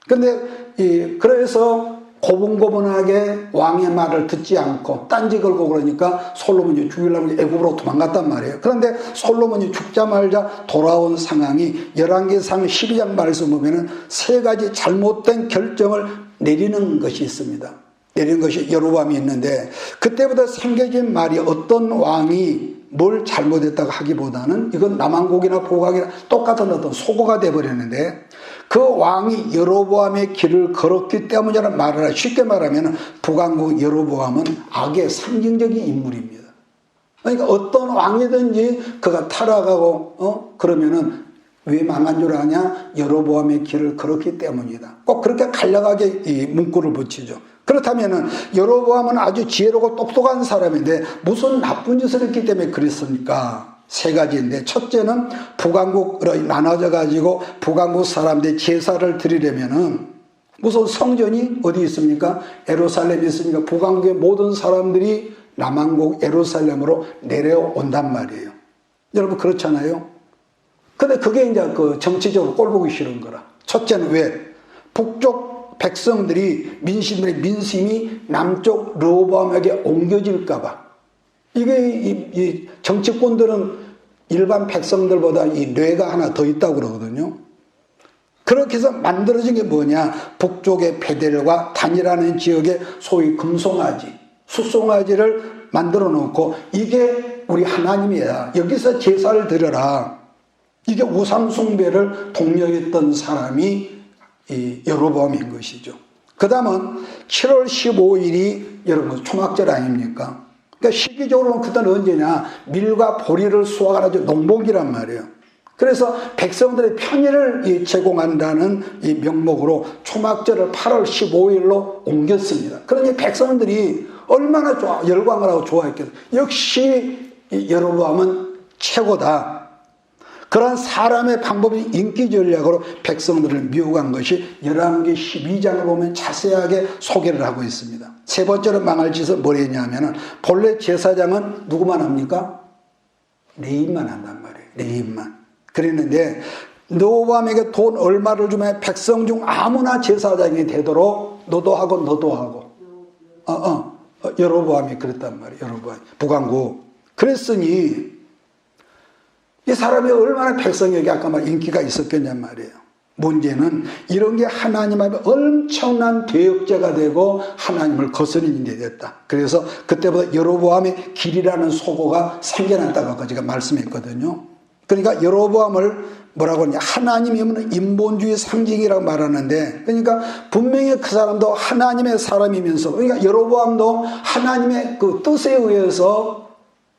S1: 그런데 그래서 고분고분하게 왕의 말을 듣지 않고 딴지 걸고 그러니까 솔로몬이 죽이려고 애굽으로 도망갔단 말이에요. 그런데 솔로몬이 죽자마자 돌아온 상황이 열왕기상 12장 말씀 보면은 세 가지 잘못된 결정을 내리는 것이 있습니다. 내린 것이 여로보암이 있는데 그때부터 생겨진 말이 어떤 왕이 뭘 잘못했다고 하기보다는 이건 남한국이나 북한이나 똑같은 어떤 속어가 돼버렸는데 그 왕이 여로보암의 길을 걸었기 때문이라는 말을 쉽게 말하면 북한국 여로보암은 악의 상징적인 인물입니다. 그러니까 어떤 왕이든지 그가 타락하고 그러면은 왜 망한 줄 아냐? 여로보암의 길을 걸었기 때문이다. 꼭 그렇게 간략하게 이 문구를 붙이죠. 그렇다면은 여로보암은 아주 지혜롭고 똑똑한 사람인데 무슨 나쁜 짓을 했기 때문에 그랬습니까? 세 가지인데 첫째는 북한국으로 나눠져 가지고 북한국 사람들이 제사를 드리려면은 우선 성전이 어디 있습니까? 예루살렘이 있으니까 북한국의 모든 사람들이 남한국 예루살렘으로 내려온단 말이에요. 여러분 그렇잖아요. 근데 그게 이제 정치적으로 꼴보기 싫은 거라. 첫째는 왜? 북쪽 백성들이 민심이 남쪽 르호보암에게 옮겨질까봐. 이게 이 정치꾼들은 일반 백성들보다 이 뇌가 하나 더 있다고 그러거든요. 그렇게 해서 만들어진 게 뭐냐? 북쪽의 베델과 단이라는 지역에 소위 금송아지, 숫송아지를 만들어 놓고 이게 우리 하나님이야. 여기서 제사를 드려라. 이게 우상숭배를 독려했던 사람이 이 여로보암인 것이죠. 그 다음은 7월 15일이 여러분 초막절 아닙니까? 그러니까 시기적으로는 그때는 언제냐? 밀과 보리를 수확하는 농복이란 말이에요. 그래서 백성들의 편의를 제공한다는 이 명목으로 초막절을 8월 15일로 옮겼습니다. 그러니 백성들이 얼마나 열광을 하고 좋아했겠어요. 역시 여로보암은 최고다. 그런 사람의 방법이 인기 전략으로 백성들을 미혹한 것이 열왕기 12장을 보면 자세하게 소개를 하고 있습니다. 세 번째로 망할 짓은 뭘 했냐면은 본래 제사장은 누구만 합니까? 레위인만 한단 말이에요. 레위인만. 그랬는데 르호보암에게 돈 얼마를 주면 백성 중 아무나 제사장이 되도록 너도 하고 여로보암이 그랬단 말이에요. 여로보암 북왕국. 그랬으니 이 사람이 얼마나 백성에게 아까 말 인기가 있었겠냔 말이에요. 문제는 이런 게 하나님 앞에 엄청난 대역죄가 되고 하나님을 거스르는 일이 됐다. 그래서 그때부터 여로보암의 길이라는 소고가 생겨났다고 제가 말씀했거든요. 그러니까 여로보암을 뭐라고 하냐, 하나님이 없는 인본주의 상징이라고 말하는데, 그러니까 분명히 그 사람도 하나님의 사람이면서, 그러니까 여로보암도 하나님의 그 뜻에 의해서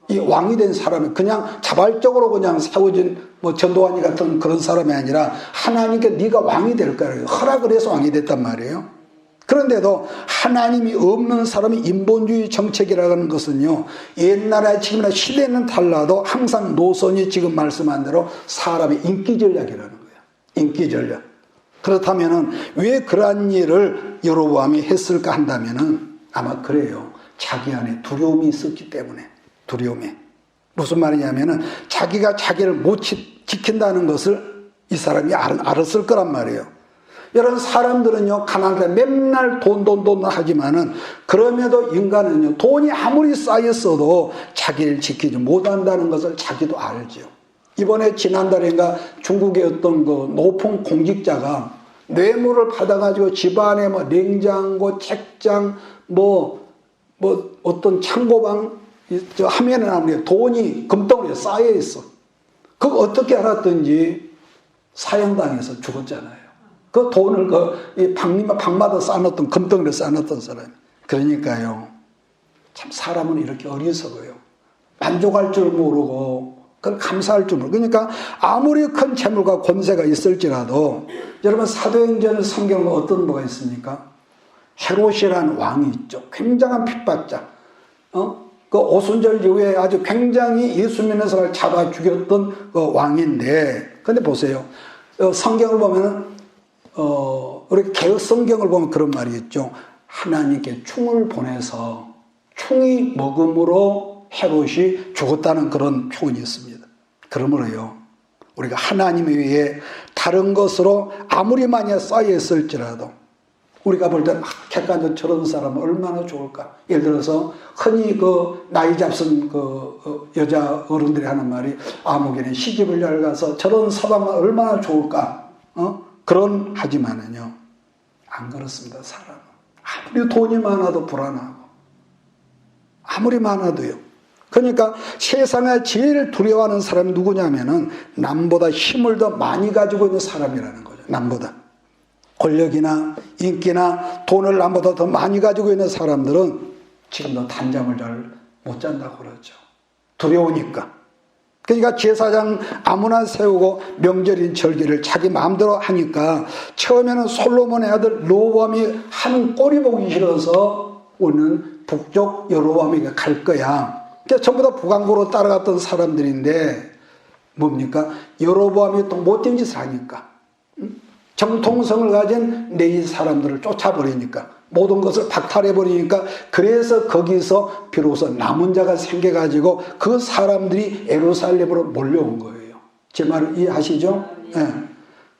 S1: 이 왕이 된 사람이 그냥 자발적으로 그냥 세워진 뭐 전도환이 같은 그런 사람이 아니라 하나님께 네가 왕이 될 거라고 허락을 해서 왕이 됐단 말이에요. 그런데도 하나님이 없는 사람이 인본주의 정책이라고 하는 것은요, 옛날에 지금이나 시대는 달라도 항상 노선이 지금 말씀한 대로 사람의 인기 전략이라는 거예요. 인기 전략. 그렇다면은 왜 그러한 일을 여로보암이 했을까 한다면은 아마 그래요. 자기 안에 두려움이 있었기 때문에. 두려움이. 무슨 말이냐면은 자기가 자기를 못 지킨다는 것을 이 사람이 알았을 거란 말이에요. 여러분, 사람들은요, 가난할 때 맨날 돈 하지만은, 그럼에도 인간은요, 돈이 아무리 쌓였어도 자기를 지키지 못한다는 것을 자기도 알죠. 이번에 지난달인가 중국의 어떤 그 높은 공직자가 뇌물을 받아가지고 집안에 뭐 냉장고, 책장, 어떤 창고방, 하면은 아무리 돈이 금덩어리에 쌓여 있어. 그거 어떻게 알았든지 사형당해서 죽었잖아요. 그 돈을 방마다 쌓아놨던, 금덩이를 쌓아놨던 사람이. 그러니까요, 참 사람은 이렇게 어리석어요. 만족할 줄 모르고, 그걸 감사할 줄 모르고. 그러니까 아무리 큰 재물과 권세가 있을지라도, 여러분 사도행전 성경은 어떤 뭐가 있습니까? 헤롯이라는 왕이 있죠. 굉장한 핍박자. 그 오순절 이후에 아주 굉장히 예수 믿는 사람을 잡아 죽였던 그 왕인데, 근데 보세요. 성경을 보면은 우리 개혁 성경을 보면 그런 말이 있죠. 하나님께 충을 보내서 충이 먹음으로 헤롯이 죽었다는 그런 표현이 있습니다. 그러므로요, 우리가 하나님 외에 다른 것으로 아무리 많이 쌓여 있을지라도 우리가 볼 때는 객관적으로 저런 사람은 얼마나 좋을까. 예를 들어서 흔히 그 나이 잡순 그 여자 어른들이 하는 말이, 아무개는 시집을 잘 가서 저런 사람은 얼마나 좋을까. 그런 하지만은요, 안 그렇습니다. 사람은 아무리 돈이 많아도 불안하고, 아무리 많아도요. 그러니까 세상에 제일 두려워하는 사람이 누구냐면은 남보다 힘을 더 많이 가지고 있는 사람이라는 거죠. 남보다 권력이나 인기나 돈을 남보다 더 많이 가지고 있는 사람들은 지금도 단잠을 잘 못 잔다고 그러죠. 두려우니까. 그러니까 제사장 아무나 세우고 명절인 절기를 자기 마음대로 하니까 처음에는 솔로몬의 아들 르호보암이 하는 꼴이 보기 싫어서 오는 북쪽 여로보암에게 갈 거야. 그러니까 전부 다 북왕국으로 따라갔던 사람들인데 뭡니까? 여로보암이 또 못된 짓을 하니까, 정통성을 가진 내 사람들을 쫓아버리니까, 모든 것을 박탈해버리니까, 그래서 거기서 비로소 남은 자가 생겨가지고 그 사람들이 예루살렘으로 몰려온 거예요. 제 말을 이해하시죠? 네.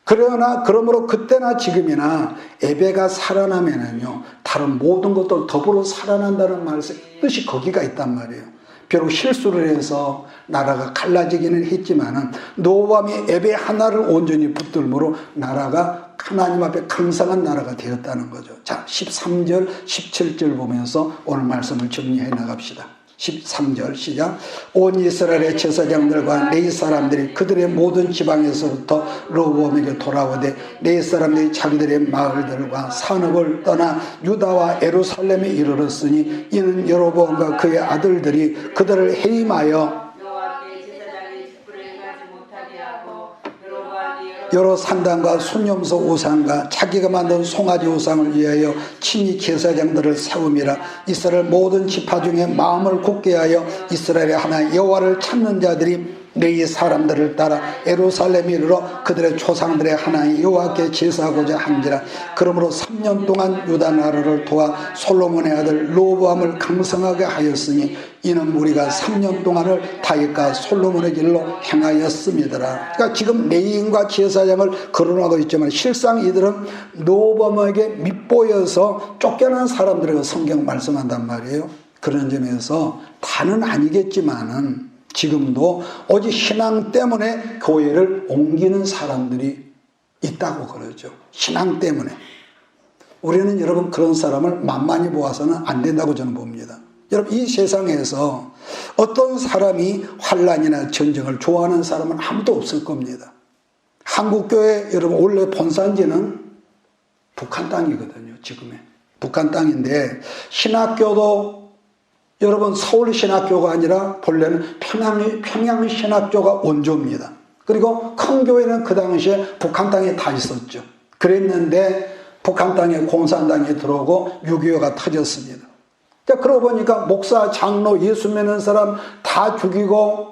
S1: 그러므로 그때나 지금이나 예배가 살아나면은요, 다른 모든 것도 더불어 살아난다는 말의 뜻이 거기가 있단 말이에요. 비록 실수를 해서 나라가 갈라지기는 했지만은 르호보암이 예배 하나를 온전히 붙들므로 나라가 하나님 앞에 강성한 나라가 되었다는 거죠. 자, 13절, 17절 보면서 오늘 말씀을 정리해 나갑시다. 13절 시작. 온 이스라엘의 제사장들과 레위 사람들이 그들의 모든 지방에서부터 르호보암에게 돌아오되 레위 사람들이 자기들의 마을들과 산업을 떠나 유다와 예루살렘에 이르렀으니 이는 여로보암과 그의 아들들이 그들을 해임하여 여러 산당과 순념소 우상과 자기가 만든 송아지 우상을 위하여 친히 제사장들을 세움이라. 이스라엘 모든 지파 중에 마음을 굳게 하여 이스라엘의 하나님 여호와를 찾는 자들이 너희 사람들을 따라 예루살렘에 이르러 그들의 조상들의 하나님 여호와께 제사하고자 한지라. 그러므로 3년 동안 유다 나라를 도와 솔로몬의 아들 르호보암을 강성하게 하였으니 이는 우리가 3년 동안을 다윗과 솔로몬의 길로 행하였음이더라. 그러니까 지금 레위인과 제사장을 거론하고 있지만 실상 이들은 르호보암에게 밉보여서 쫓겨난 사람들에게 성경 말씀한단 말이에요. 그런 점에서 다는 아니겠지만은 지금도 오직 신앙 때문에 교회를 옮기는 사람들이 있다고 그러죠. 신앙 때문에. 우리는 여러분 그런 사람을 만만히 보아서는 안 된다고 저는 봅니다. 여러분 이 세상에서 어떤 사람이 환난이나 전쟁을 좋아하는 사람은 아무도 없을 겁니다. 한국교회 여러분 원래 본산지는 북한 땅이거든요. 지금의 북한 땅인데 신학교도 여러분 서울 신학교가 아니라 본래는 평양 신학교가 원조입니다. 그리고 큰 교회는 그 당시에 북한 땅에 다 있었죠. 그랬는데 북한 땅에 공산당이 들어오고 6.25가 터졌습니다. 그러고 보니까 목사, 장로, 예수 믿는 사람 다 죽이고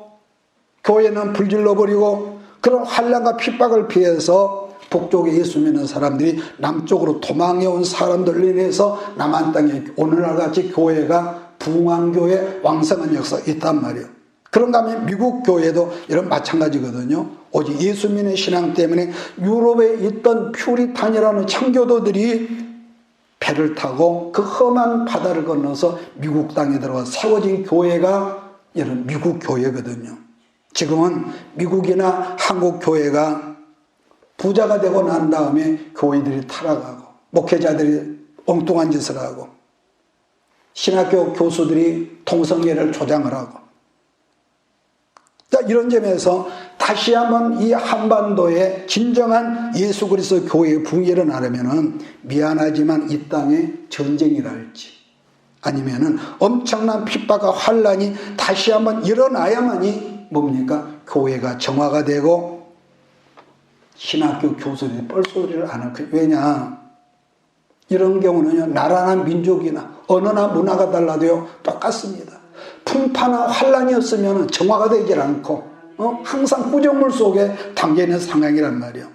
S1: 교회는 불질러버리고 그런 환난과 핍박을 피해서 북쪽에 예수 믿는 사람들이 남쪽으로 도망해온 사람들로 인해서 남한 땅에 오늘날같이 교회가 붕왕교회 왕성한 역사가 있단 말이에요. 그런가 하면 미국 교회도 이런 마찬가지거든요. 오직 예수 믿는 신앙 때문에 유럽에 있던 퓨리탄이라는 청교도들이 배를 타고 그 험한 바다를 건너서 미국 땅에 들어가 세워진 교회가 이런 미국 교회거든요. 지금은 미국이나 한국 교회가 부자가 되고 난 다음에 교회들이 타락하고 목회자들이 엉뚱한 짓을 하고 신학교 교수들이 동성애를 조장을 하고 자, 이런 점에서 다시 한번 이 한반도에 진정한 예수 그리스도 교회의 붕이 일어나려면 미안하지만 이 땅에 전쟁이랄지 아니면은 엄청난 핍박과 환란이 다시 한번 일어나야만이 뭡니까? 교회가 정화가 되고 신학교 교수들이 뻘소리를 안 할 거예요. 왜냐? 이런 경우는요, 나라나 민족이나 언어나 문화가 달라도요, 똑같습니다. 풍파나 환란이 없으면 정화가 되질 않고, 항상 부정물 속에 담겨있는 상황이란 말이에요.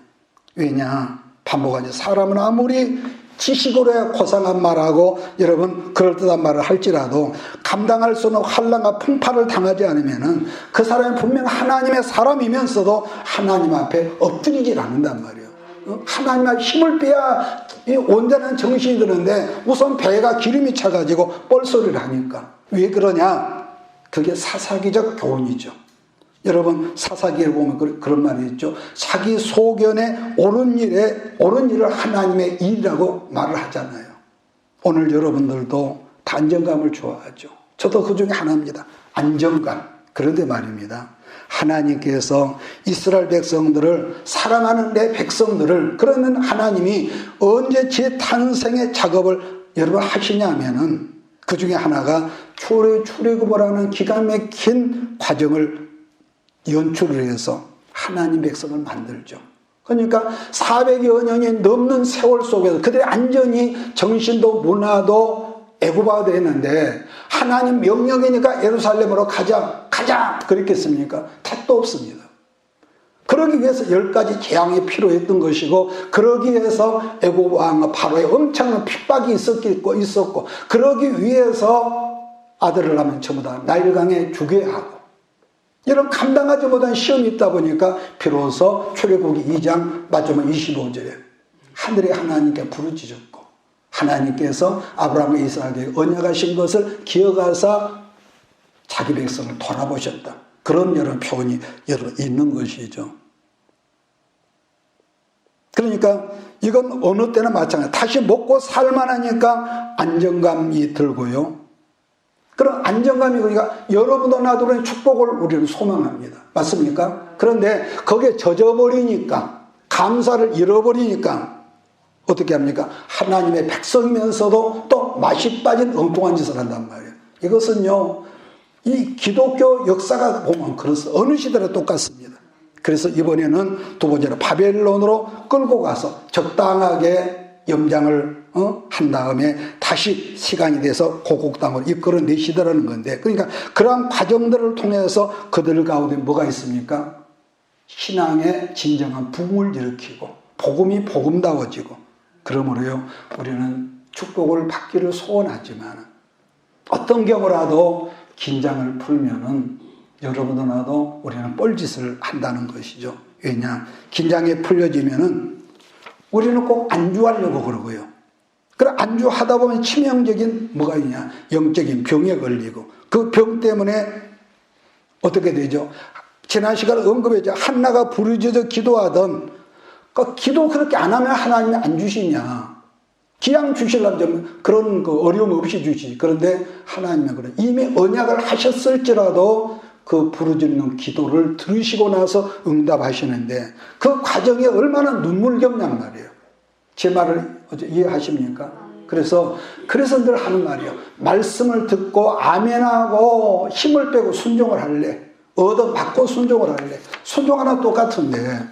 S1: 왜냐? 반복하죠. 사람은 아무리 지식으로 해 고상한 말하고, 여러분, 그럴듯한 말을 할지라도, 감당할 수 없는 환란과 풍파를 당하지 않으면은, 그 사람이 분명 하나님의 사람이면서도 하나님 앞에 엎드리질 않는단 말이에요. 하나님 앞에 힘을 빼야 온전한 정신이 드는데 우선 배가 기름이 차가지고 뻘소리를 하니까. 왜 그러냐? 그게 사사기적 교훈이죠. 여러분 사사기를 보면 그런 말이 있죠. 자기 소견에 옳은 일을 하나님의 일이라고 말을 하잖아요. 오늘 여러분들도 안정감을 좋아하죠. 저도 그 중에 하나입니다. 안정감. 그런데 말입니다. 하나님께서 이스라엘 백성들을 사랑하는 내 백성들을 그러면 하나님이 언제 제 탄생의 작업을 여러분 하시냐면은 그 중에 하나가 출애굽을 하는 기가 막힌 과정을 연출을 해서 하나님 백성을 만들죠. 그러니까 400여 년이 넘는 세월 속에서 그들의 안전이 정신도 문화도 애굽화가 되는데 하나님 명령이니까 예루살렘으로 가자 그랬겠습니까? 택도 없습니다. 그러기 위해서 10가지 재앙이 필요했던 것이고 그러기 위해서 애굽 왕 바로의 엄청난 핍박이 있었고 그러기 위해서 아들을 낳으면 전부 다 나일강에 죽여야 하고 이런 감당하지 못한 시험이 있다 보니까 비로소 출애굽기 2장 맞으면 25절에 하늘의 하나님께 부르짖었고 하나님께서 아브라함과 이삭에게 언약하신 것을 기억하사 자기 백성을 돌아보셨다. 그런 여러 표현이 여러 있는 것이죠. 그러니까 이건 어느 때나 마찬가지. 다시 먹고 살만하니까 안정감이 들고요. 그런 안정감이 그러니까 여러분도 나도 그런 축복을 우리는 소망합니다. 맞습니까? 그런데 거기에 젖어버리니까 감사를 잃어버리니까 어떻게 합니까? 하나님의 백성이면서도 또 맛이 빠진 엉뚱한 짓을 한단 말이에요. 이것은요, 이 기독교 역사가 보면 그렇습니다. 어느 시대나 똑같습니다. 그래서 이번에는 두 번째로 바벨론으로 끌고 가서 적당하게 염장을 한 다음에 다시 시간이 돼서 고국당으로 이끌어내시더라는 건데, 그러니까 그러한 과정들을 통해서 그들 가운데 뭐가 있습니까? 신앙의 진정한 붐을 일으키고 복음이 복음다워지고, 그러므로요 우리는 축복을 받기를 소원하지만 어떤 경우라도 긴장을 풀면은 여러분도 나도 우리는 뻘짓을 한다는 것이죠. 왜냐? 긴장이 풀려지면은 우리는 꼭 안주하려고 그러고요. 그래 안주하다 보면 치명적인 뭐가 있냐? 영적인 병에 걸리고, 그 병 때문에 어떻게 되죠? 지난 시간에 언급했죠. 한나가 부르짖어 기도하던 그 기도 그렇게 안 하면 하나님이 안 주시냐? 기왕 주시려면 그런 그 어려움 없이 주시지. 그런데 하나님은 그래 이미 언약을 하셨을지라도 그 부르짖는 기도를 들으시고 나서 응답하시는데 그 과정이 얼마나 눈물겹냔 말이에요. 제 말을 이해하십니까? 그래서 늘 하는 말이에요. 말씀을 듣고 아멘하고 힘을 빼고 순종을 할래? 얻어맞고 순종을 할래? 순종하나 똑같은데,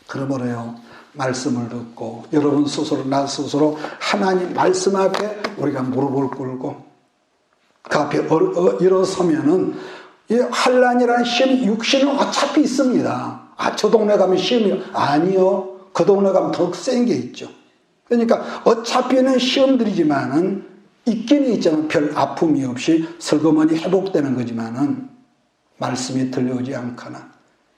S1: 그러므로요 말씀을 듣고 여러분 스스로 나 스스로 하나님 말씀 앞에 우리가 무릎을 꿇고 그 앞에 일어서면은 이 환난이라는 시험이 육신은 어차피 있습니다. 저 동네 가면 시험이 아니요. 그 동네 가면 더 센 게 있죠. 그러니까 어차피는 시험들이지만은 있기는 있지만 별 아픔이 없이 슬그머니 회복되는 거지만은 말씀이 들려오지 않거나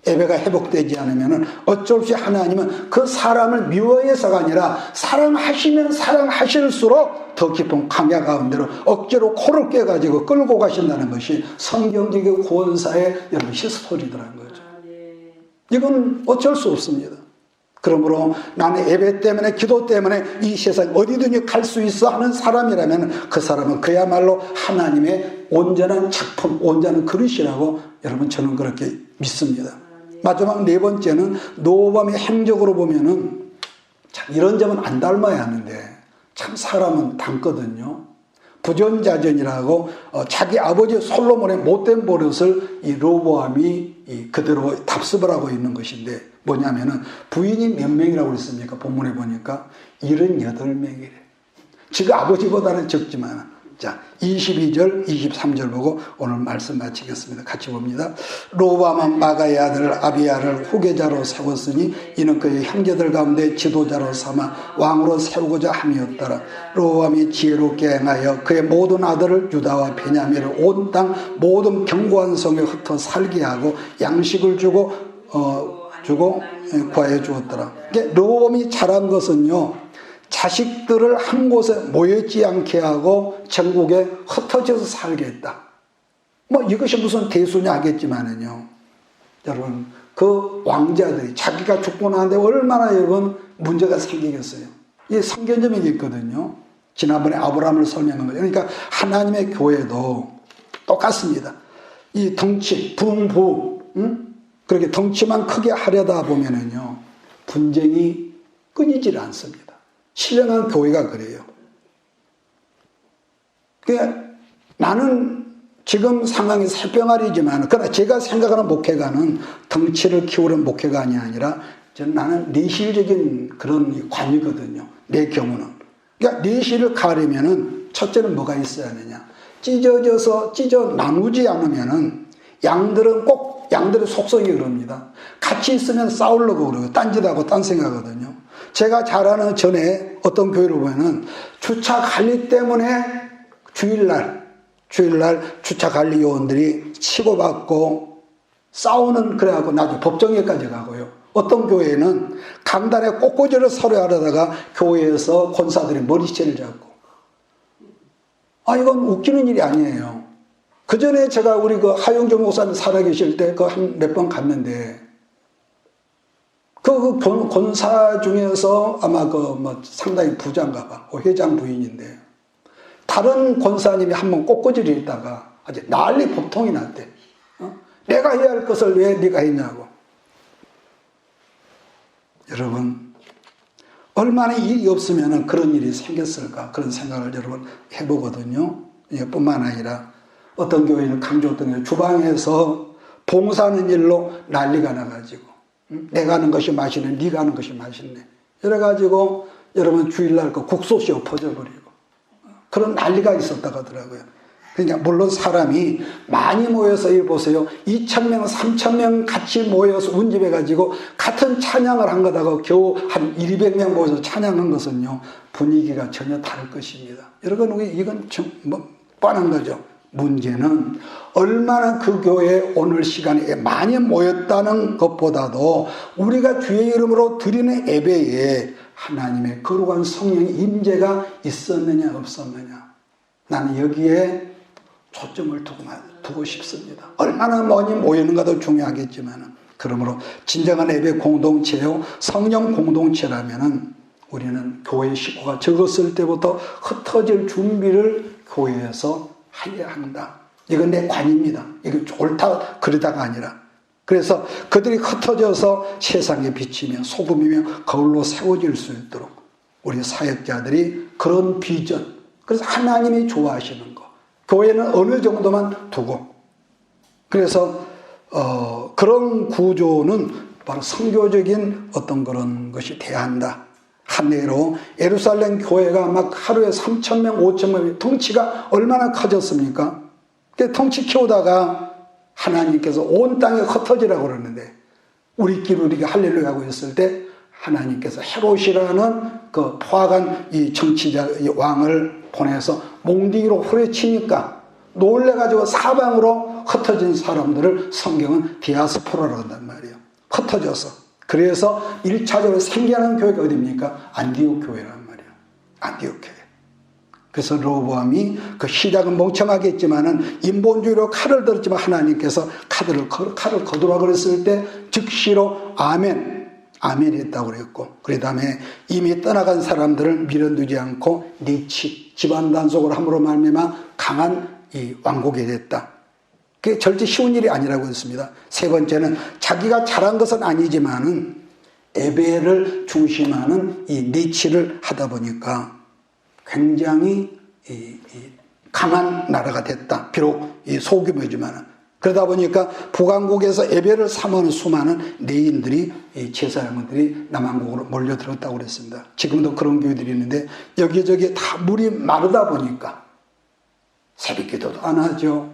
S1: 예배가 회복되지 않으면 어쩔 수 없이 하나님은 그 사람을 미워해서가 아니라 사랑하시면 사랑하실수록 더 깊은 광야 가운데로 억지로 코를 깨가지고 끌고 가신다는 것이 성경적인 구원사의 여러분 히스토리더라는 거죠. 이건 어쩔 수 없습니다. 그러므로 나는 예배 때문에 기도 때문에 이 세상 어디든지 갈 수 있어 하는 사람이라면 그 사람은 그야말로 하나님의 온전한 작품, 온전한 그릇이라고 여러분 저는 그렇게 믿습니다. 마지막 네 번째는 노밤의 행적으로 보면은 참 이런 점은 안 닮아야 하는데 참 사람은 닮거든요. 부전자전이라고 자기 아버지 솔로몬의 못된 버릇을 이 로보암이 그대로 답습을 하고 있는 것인데 뭐냐면은 부인이 몇 명이라고 그랬습니까? 본문에 보니까 78명이래. 지금 아버지보다는 적지만. 자, 22절, 23절 보고 오늘 말씀 마치겠습니다. 같이 봅니다. 로보암은 마가의 아들 아비야를 후계자로 세웠으니 이는 그의 형제들 가운데 지도자로 삼아 왕으로 세우고자 함이었더라. 로보암이 지혜롭게 행하여 그의 모든 아들을 유다와 베냐민을 온 땅 모든 견고한 성에 흩어 살게 하고 양식을 주고 구하여 주었더라. 로보암이 잘한 것은요, 자식들을 한 곳에 모여있지 않게 하고 전국에 흩어져서 살게 했다. 뭐 이것이 무슨 대수냐 하겠지만은요, 여러분 그 왕자들이 자기가 죽고 나는데 얼마나 여러분 문제가 생기겠어요. 이 성견점이 있거든요. 지난번에 아브라함을 설명한 거죠. 그러니까 하나님의 교회도 똑같습니다. 이 덩치, 부흥부, 그렇게 덩치만 크게 하려다 보면은요 분쟁이 끊이질 않습니다. 신령한 교회가 그래요. 그러니까 나는 지금 상황이 새병아리지만, 그러나 제가 생각하는 목회가는 덩치를 키우는 목회가 아니라 나는 내실적인 그런 관이거든요. 내 경우는. 그러니까 내실을 가려면은 첫째는 뭐가 있어야 하느냐. 찢어 나누지 않으면은 양들은 양들의 속성이 그럽니다. 같이 있으면 싸우려고 그러고 딴짓하고 딴 생각하거든요. 제가 잘 아는 전에 어떤 교회를 보면은 주차 관리 때문에 주일날 주차 관리 요원들이 치고받고 싸우는, 그래갖고 나중에 법정에까지 가고요. 어떤 교회는 강단에 꽃꽂이를 서로 하려다가 교회에서 권사들이 머리채를 잡고. 이건 웃기는 일이 아니에요. 그 전에 제가 우리 그 하영조 목사님 살아계실 때 그 한 몇 번 갔는데, 그 권사 중에서 아마 상당히 부자인가 봐. 회장 부인인데, 다른 권사님이 한 번 꽃꽂이를 했다가 아주 난리 법통이 났대. 내가 해야 할 것을 왜 네가 했냐고. 여러분, 얼마나 일이 없으면 그런 일이 생겼을까, 그런 생각을 여러분 해보거든요. 뿐만 아니라 어떤 교회는 강조했던 게 주방에서 봉사하는 일로 난리가 나가지고 내가 하는 것이 맛있네, 네가 하는 것이 맛있네, 이래가지고 여러분 주일날 그 국소시 엎어져버리고 그런 난리가 있었다고 하더라고요. 그러니까 물론 사람이 많이 모여서 이 보세요. 2,000명, 3,000명 같이 모여서 운집해가지고 같은 찬양을 한 거다가 겨우 한 200명 모여서 찬양한 것은요. 분위기가 전혀 다를 것입니다. 여러분 이건 좀 뻔한 거죠. 문제는 얼마나 그 교회에 오늘 시간에 많이 모였다는 것보다도 우리가 주의 이름으로 드리는 예배에 하나님의 거룩한 성령의 임재가 있었느냐 없었느냐. 나는 여기에 초점을 두고 싶습니다. 얼마나 많이 모이는가도 중요하겠지만 그러므로 진정한 예배 공동체요 성령 공동체라면은 우리는 교회 식구가 적었을 때부터 흩어질 준비를 교회에서 해야 한다. 이건 내 관입니다. 이거 옳다 그러다가 아니라 그래서 그들이 흩어져서 세상에 비치며 소금이며 거울로 세워질 수 있도록 우리 사역자들이 그런 비전 그래서 하나님이 좋아하시는 거 교회는 어느 정도만 두고 그래서 그런 구조는 바로 선교적인 어떤 그런 것이 돼야 한다. 한 예로 예루살렘 교회가 막 하루에 3,000명 5,000명 덩치가 얼마나 커졌습니까? 덩치 키우다가 하나님께서 온 땅에 흩어지라고 그러는데 우리끼리 우리가 할렐루야 하고 있을 때 하나님께서 헤롯이라는 그 포악한 이 정치자 이 왕을 보내서 몽둥이로 후려치니까 놀래가지고 사방으로 흩어진 사람들을 성경은 디아스포라라고 한단 말이에요. 흩어져서. 그래서 1차적으로 생겨난 교회가 어디입니까? 안디옥 교회란 말이에요. 안디옥 교회. 그래서 로보암이 그 시작은 멍청하겠지만은 인본주의로 칼을 들었지만 하나님께서 칼을 거두라 그랬을 때 즉시로 아멘 했다고 그랬고 그 다음에 이미 떠나간 사람들을 밀어두지 않고 니치 집안 단속을 함으로 말미암아 강한 이 왕국이 됐다. 그게 절대 쉬운 일이 아니라고 했습니다. 세 번째는 자기가 잘한 것은 아니지만은 예배를 중심하는 이 니치를 하다 보니까 굉장히 강한 나라가 됐다. 비록 이 소규모지만은 그러다 보니까 북왕국에서 예배를 삼는 수많은 내인들이 제사장들이 남왕국으로 몰려들었다고 그랬습니다. 지금도 그런 교회들이 있는데 여기저기 다 물이 마르다 보니까 새벽기도도 안 하죠.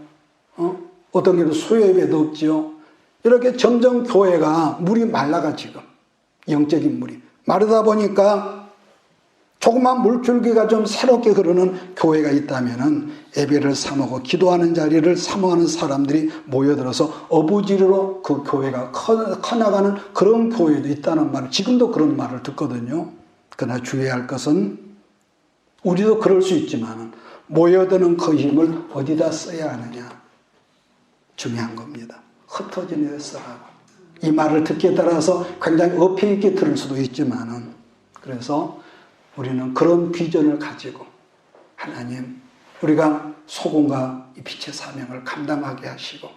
S1: 어떤 경우도 수요예배도 없죠. 이렇게 점점 교회가 물이 말라가 지금 영적인 물이 마르다 보니까 조그만 물줄기가 좀 새롭게 흐르는 교회가 있다면은 예배를 사모하고 기도하는 자리를 사모하는 사람들이 모여들어서 어부지리로 그 교회가 커나가는 그런 교회도 있다는 말을 지금도 그런 말을 듣거든요. 그러나 주의할 것은 우리도 그럴 수 있지만 모여드는 그 힘을 어디다 써야 하느냐 중요한 겁니다. 흩어진 데 쓰라고. 이 말을 듣기에 따라서 굉장히 어폐 있게 들을 수도 있지만은 그래서 우리는 그런 비전을 가지고 하나님 우리가 소금과 이 빛의 사명을 감당하게 하시고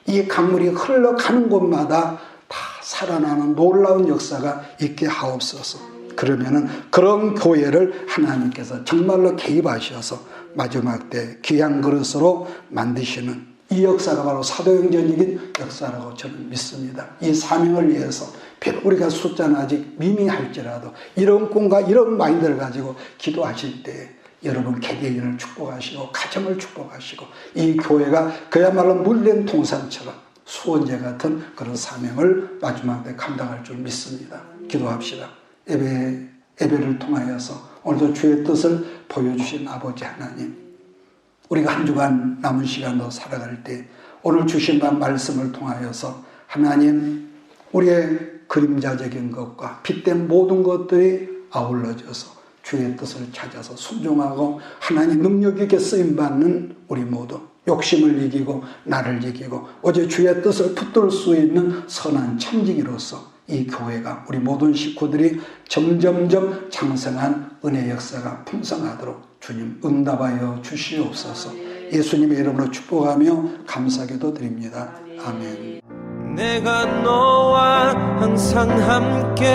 S1: 이 강물이 흘러가는 곳마다 다 살아나는 놀라운 역사가 있게 하옵소서. 그러면은 그런 교회를 하나님께서 정말로 개입하셔서 마지막 때 귀한 그릇으로 만드시는 이 역사가 바로 사도행전적인 역사라고 저는 믿습니다. 이 사명을 위해서 비록 우리가 숫자는 아직 미미할지라도 이런 꿈과 이런 마인드를 가지고 기도하실 때 여러분 개개인을 축복하시고 가정을 축복하시고 이 교회가 그야말로 물된 동산처럼 수원제 같은 그런 사명을 마지막 때 감당할 줄 믿습니다. 기도합시다. 예배를 통하여서 오늘도 주의 뜻을 보여주신 아버지 하나님, 우리가 한 주간 남은 시간도 살아갈 때 오늘 주신 말씀을 통하여서 하나님 우리의 그림자적인 것과 빛된 모든 것들이 아울러져서 주의 뜻을 찾아서 순종하고 하나님 능력 있게 쓰임받는 우리 모두 욕심을 이기고 나를 이기고 오직 주의 뜻을 붙들 수 있는 선한 천지기로서 이 교회가 우리 모든 식구들이 점점점 장성한 은혜 역사가 풍성하도록 주님 응답하여 주시옵소서. 예수님의 이름으로 축복하며 감사기도 드립니다. 아멘.
S3: 내가 너와 항상 함께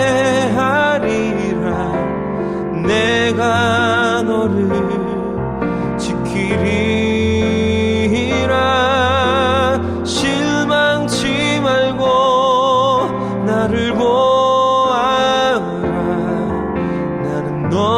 S3: 하리라. 내가 너를 지키리라. 실망치 말고 나를 보아라. 나는 너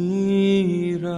S3: 아니라